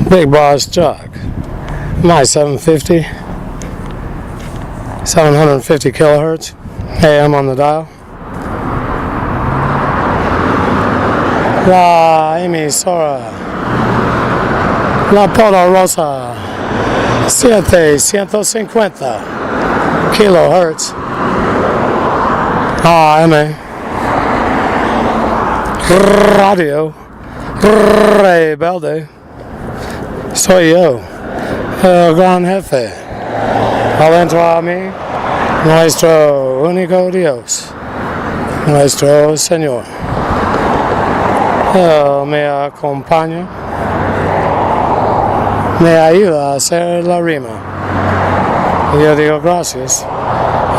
Bigbossjock. My 750 kilohertz. AM on the dial. La emisora. La Poderosa. 750 kilohertz. AM. Radio. Rebelde. Soy yo, el gran jefe. Al entrar a mí, nuestro único Dios, nuestro Señor. Él me acompaña, me ayuda a hacer la rima. Y yo digo gracias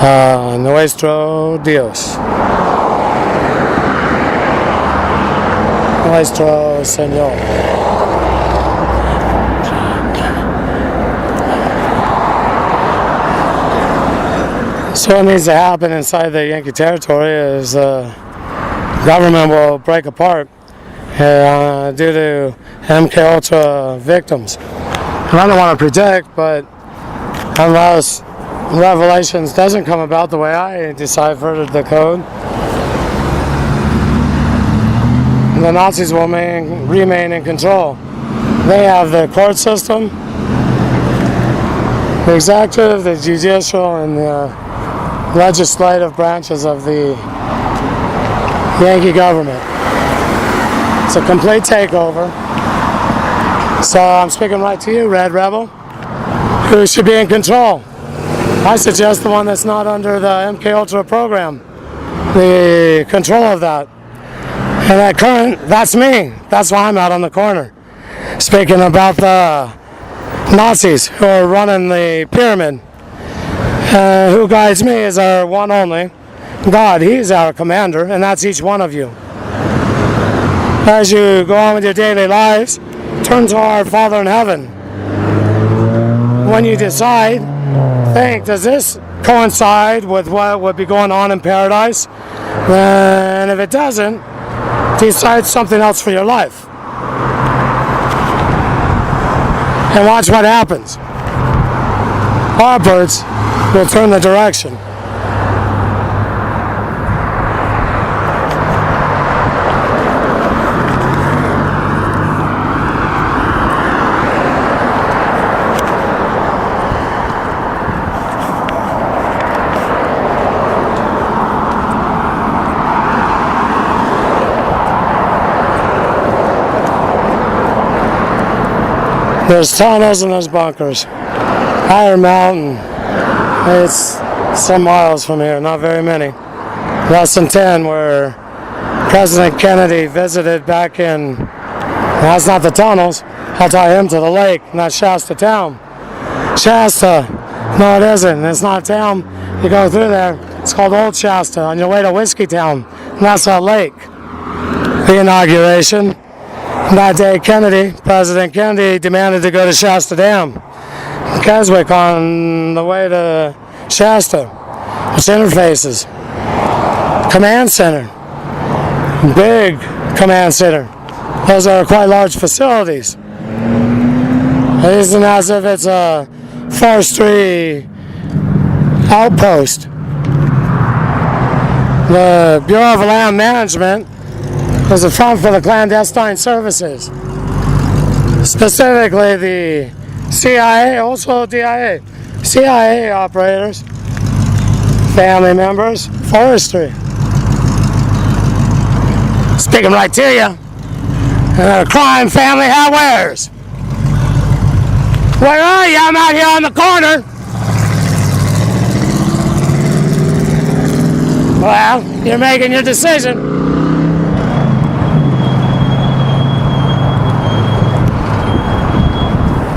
a nuestro Dios, nuestro Señor. So what needs to happen inside the Yankee territory is government will break apart due to MK Ultra victims. And I don't want to predict, but unless Revelations doesn't come about the way I deciphered the code, the Nazis will remain in control. They have the court system, the executive, the judicial, and the legislative branches of the Yankee government. It's a complete takeover. So I'm speaking right to you, Red Rebel. Who should be in control? I suggest the one that's not under the MK Ultra program. The control of that. And that current, that's me. That's why I'm out on the corner. Speaking about the Nazis who are running the pyramid. Who guides me is our one only God. He's our commander, and that's each one of you. As you go on with your daily lives, turn to our Father in heaven. When you decide, think, does this coincide with what would be going on in paradise? And if it doesn't, decide something else for your life. And watch what happens. Our birds will turn the direction. There's tunnels and there's bunkers. Iron Mountain, it's some miles from here, not very many. Less than 10, where President Kennedy visited back in, that's not the tunnels, I'll tie him to the lake, not Shasta town. Shasta, no it isn't, it's not a town, you go through there, it's called Old Shasta, on your way to Whiskey Town, and that's a lake. The inauguration, that day President Kennedy demanded to go to Shasta Dam. Keswick on the way to Shasta, which interfaces. Command center, big command center. Those are quite large facilities. It isn't as if it's a forestry outpost. The Bureau of Land Management is a front for the clandestine services. Specifically the CIA, also DIA. CIA operators, family members, forestry. Speaking right to you. Crime family hat wears. Where are you? I'm out here on the corner. Well, you're making your decision.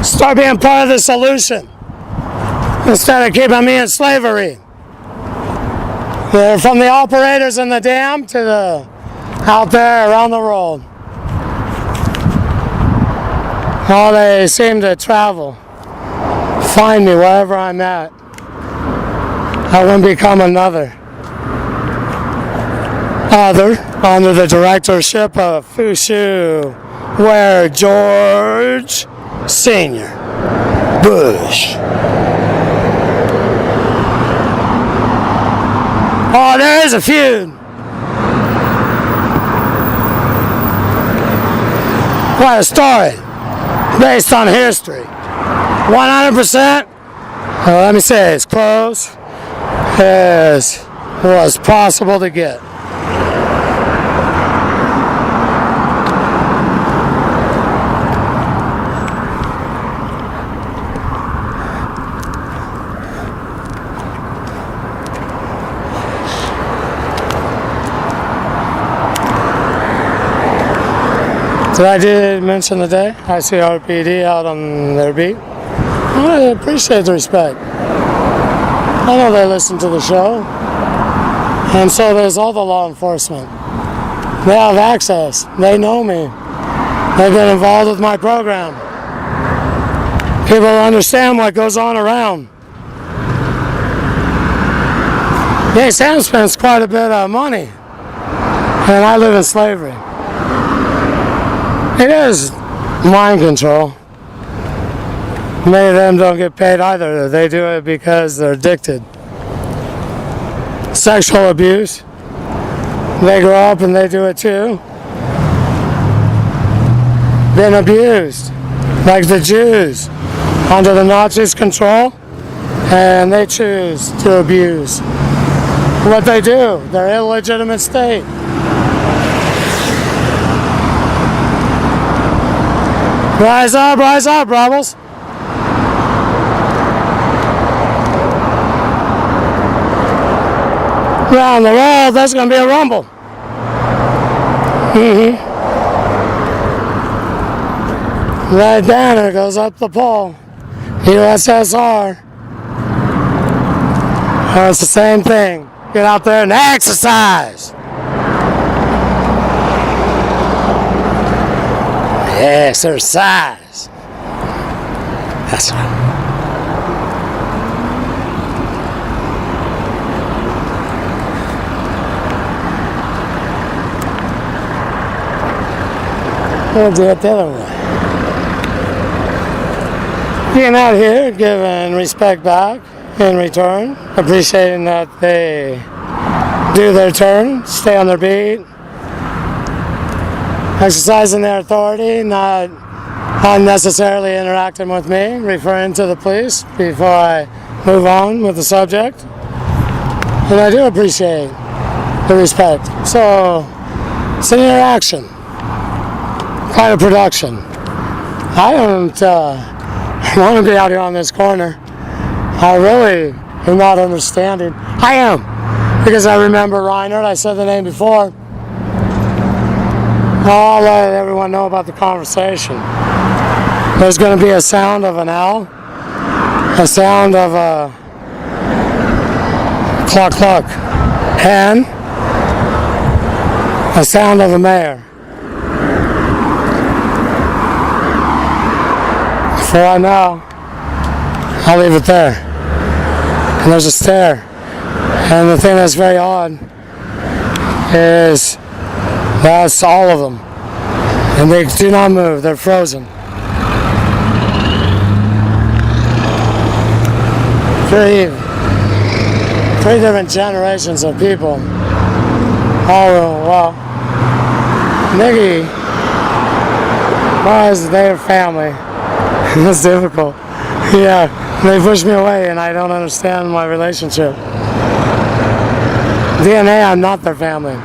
Start being part of the solution instead of keeping me in slavery. From the operators in the dam to the out there around the world. Oh, they seem to travel, find me wherever I'm at. I wouldn't become another under the directorship of Fushu where George Sr. Bush. Oh, there is a feud. Quite a story based on history. 100%. Let me say as close as was possible to get. Did I mention today? I see RPD out on their beat. I appreciate the respect. I know they listen to the show. And so there's all the law enforcement. They have access. They know me. They've been involved with my program. People understand what goes on around. Yeah, Sam spends quite a bit of money. And I live in slavery. It is mind control. Many of them don't get paid either. They do it because they're addicted. Sexual abuse. They grow up and they do it too. Been abused. Like the Jews. Under the Nazis' control. And they choose to abuse. What they do. Their illegitimate state. Rise up, rebels. Around the world, there's going to be a rumble. That banner goes up the pole. USSR. Oh, it's the same thing. Get out there and exercise. Exercise. That's right. We'll do it the other way. Being out here, giving respect back in return, appreciating that they do their turn, stay on their beat, exercising their authority, not unnecessarily interacting with me, referring to the police before I move on with the subject. And I do appreciate the respect. So, it's an interaction, quite a production. I don't want to be out here on this corner. I really am not understanding. I am, because I remember Reinhardt, I said the name before. I'll let everyone know about the conversation. There's going to be a sound of an owl, a sound of a cluck cluck hen, a sound of a mayor. For I know, I'll leave it there. And there's a stare. And the thing that's very odd is that's all of them. And they do not move. They're frozen. Three different generations of people. Oh, well, Nikki was their family. It's difficult. Yeah, they push me away and I don't understand my relationship. DNA, I'm not their family.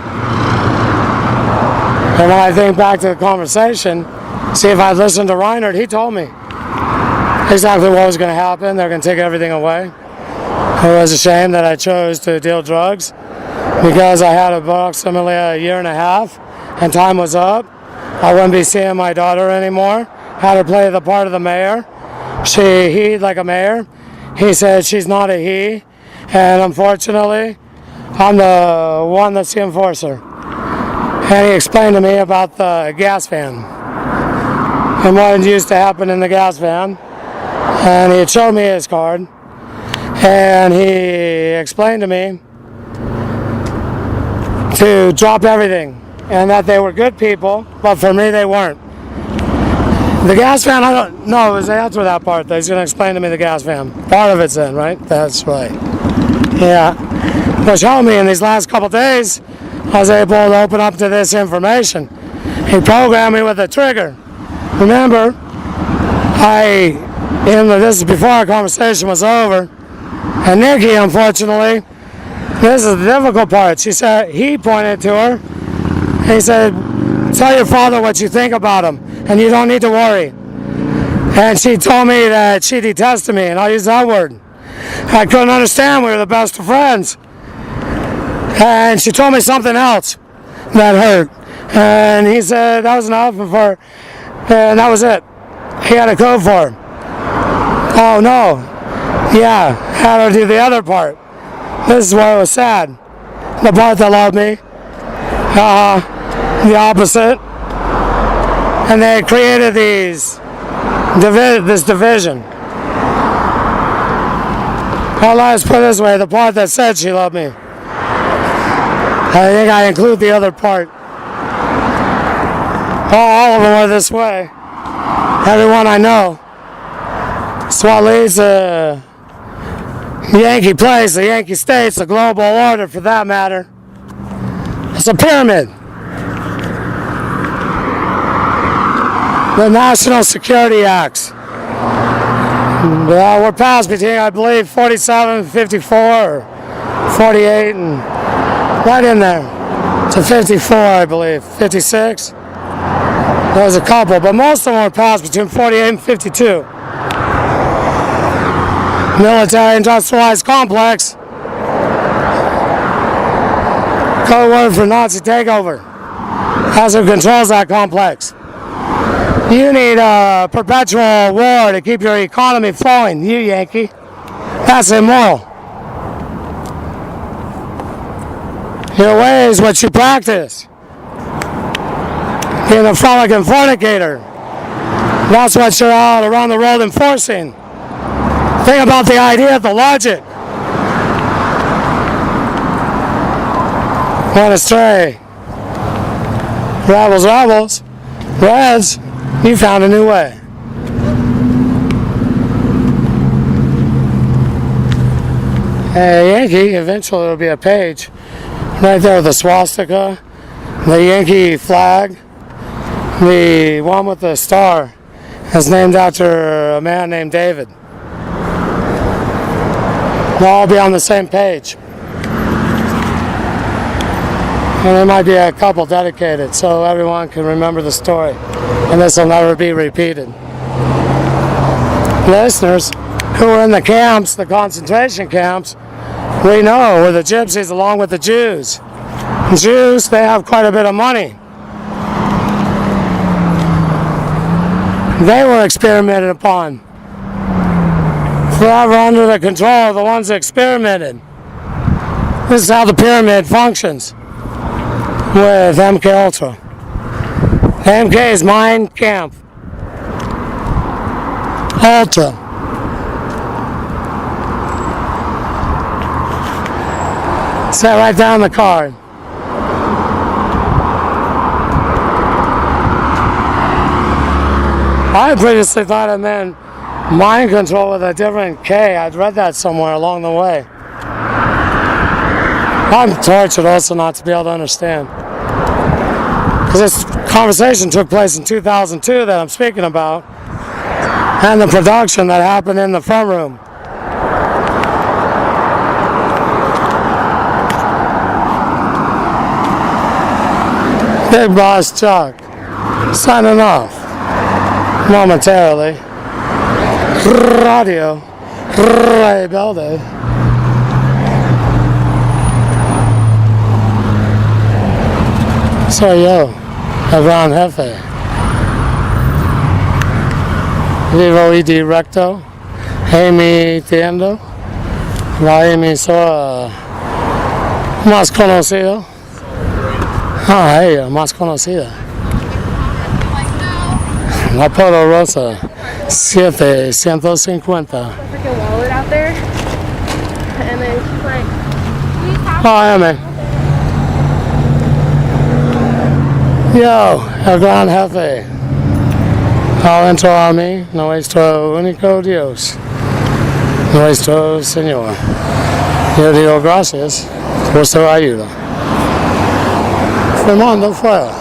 And when I think back to the conversation, see if I listened to Reinhardt, he told me exactly what was going to happen. They're going to take everything away. It was a shame that I chose to deal drugs because I had approximately a year and a half and time was up. I wouldn't be seeing my daughter anymore. Had her play the part of the mayor. He, like a mayor, he said she's not a he. And unfortunately, I'm the one that's the enforcer. And he explained to me about the gas van and what used to happen in the gas van. And he had showed me his card. And he explained to me to drop everything and that they were good people, but for me they weren't. The gas fan, I don't know. It was after that part that he's going to explain to me the gas fan. Part of it's in, right? That's right. Yeah. Which helped me in these last couple days. I was able to open up to this information. He programmed me with a trigger. Remember, this is before our conversation was over, and Nikki, unfortunately, this is the difficult part. He pointed to her, and he said, tell your father what you think about him, and you don't need to worry. And she told me that she detested me, and I'll use that word. I couldn't understand, we were the best of friends. And she told me something else that hurt. And he said that was enough for, and that was it. He had a code for her. Oh no. Yeah, had her do the other part. This is where it was sad. The part that loved me. The opposite. And they created this division. Well, let's put it this way, the part that said she loved me. I think I include the other part. All of them are this way. Everyone I know. It's what leads to Yankee place, the Yankee States, the global order for that matter. It's a pyramid. The National Security Acts. We're past between, I believe, 47, 54, or 48, and right in there. To 54, I believe. 56. There's a couple, but most of them were passed between 48 and 52. Military industrialized complex. Code word for Nazi takeover. That's who controls that complex. You need a perpetual war to keep your economy flowing, you Yankee. That's immoral. Your way is what you practice. Being a frolicking fornicator. That's what you're out around the world enforcing. Think about the idea, the logic. Went astray. Rebels, rebels. Reds, you found a new way. Hey, Yankee, eventually there'll be a page right there with the swastika, the Yankee flag, the one with the star is named after a man named David. They'll all be on the same page. And there might be a couple dedicated so everyone can remember the story. And this will never be repeated. Listeners who were in the camps, the concentration camps, we know were the gypsies along with the Jews. The Jews, they have quite a bit of money. They were experimented upon. Forever under the control of the ones that experimented. This is how the pyramid functions with MK Ultra. MK is Mein Kampf. Ultra. Set right down the card. I previously thought it meant mind control with a different K. I'd read that somewhere along the way. I'm tortured also not to be able to understand. Because this conversation took place in 2002 that I'm speaking about, and the production that happened in the front room. Bigbossjock signing off momentarily. Radio Rebelde. Soy yo, el gran jefe. Vivo y directo, emitiendo la emisora más conocida. Ella, más conocida. La Poderosa 750. Freaking wallet out there. And then she's like, Oh, yeah, man. Yo, el gran jefe. All entro a mí, nuestro único Dios, nuestro Señor. Yo digo gracias por su ayuda. Fernando fuera.